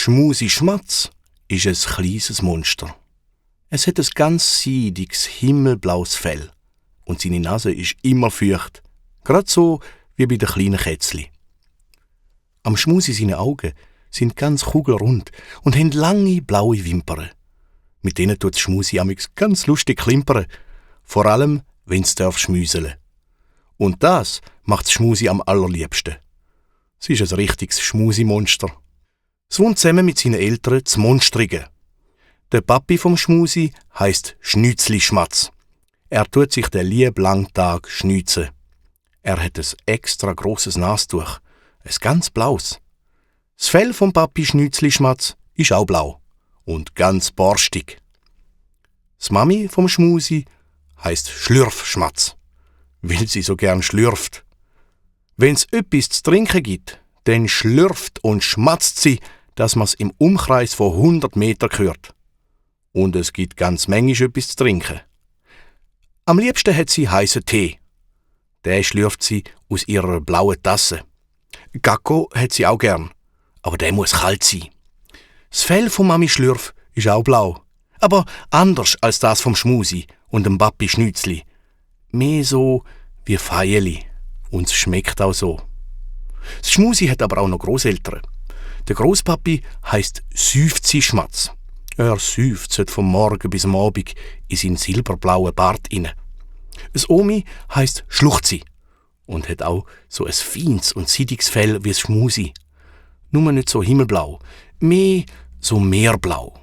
Schmusi Schmatz ist ein kleines Monster. Es hat ein ganz seidiges, himmelblaues Fell und seine Nase ist immer feucht, gerade so wie bei den kleinen Kätzli. Am Schmusi seine Augen sind ganz kugelrund und haben lange blaue Wimpern. Mit denen tut Schmusi amix ganz lustig klimpern, vor allem, wenn es schmüseln. Und das macht Schmusi am allerliebsten. Sie ist ein richtiges Schmusi-Monster. Es wohnt zusammen mit seinen Eltern zu Monstrigen. Der Papi vom Schmusi heisst Schnützli Schmatz. Er tut sich den lieben langen Tag schnüzen. Er hat ein extra grosses Nastuch, ein ganz blaues. Das Fell vom Papi Schnützli Schmatz ist auch blau und ganz borstig. Das Mami vom Schmusi heisst Schlürfschmatz, weil sie so gern schlürft. Wenn's öppis zu trinken gibt, dann schlürft und schmatzt sie, dass man's im Umkreis von 100 Meter hört. Und es gibt ganz manchmal etwas zu trinken. Am liebsten hat sie heißen Tee. Den schlürft sie aus ihrer blauen Tasse. Kakao hat sie auch gern, aber der muss kalt sein. Das Fell von Mami Schlürf ist auch blau, aber anders als das vom Schmusi und dem Papi Schnützli. Mehr so wie Feierli. Und es schmeckt auch so. Das Schmusi hat aber auch noch Grosseltern. Der Grosspapi heisst Süfzi Schmatz. Er seufzt vom Morgen bis am Abend in seinen silberblauen Bart inne. Das Omi heisst Schluchzi und hat auch so ein feines und seidiges Fell wie das Schmusi. Nur nicht so himmelblau, mehr so meerblau.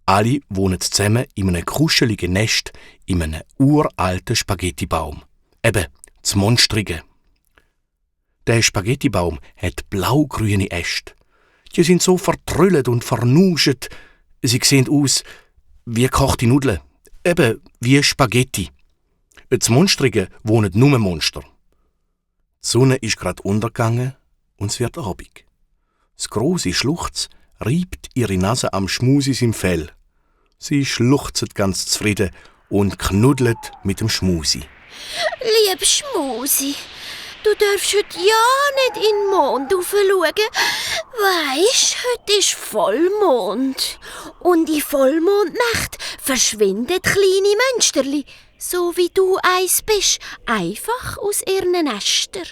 Alle wohnen zusammen in einem kuscheligen Nest in einem uralten Spaghettibaum. Eben, das Monstrigen. Der Spaghettibaum hat blau-grüne Äste. Die sind so vertrüllt und vernuschet. Sie sehen aus wie gekochte Nudeln. Eben wie Spaghetti. Das Monstrigen wohnen nur Monster. Die Sonne ist gerade untergegangen und es wird Abend. Das grosse Schluchz reibt ihre Nase am Schmusi im Fell. Sie schluchzt ganz zufrieden und knuddelt mit dem Schmusi. Lieb Schmusi, du darfst heute ja nicht in den Mond schauen. Weisst, heute ist Vollmond. Und in Vollmondnacht verschwinden kleine Mönsterli, so wie du eins bist, einfach aus ihren Nestern.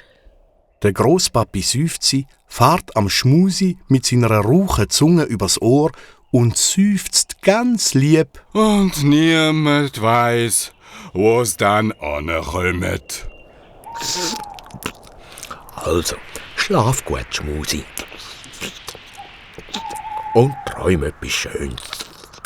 Der Grosspapi Süfzi fährt am Schmusi mit seiner rauchen Zunge übers Ohr und seufzt ganz lieb. Und niemand weiss, wo's dann ankommt. Also, schlaf gut, Schmusi. Und träum etwas Schönes.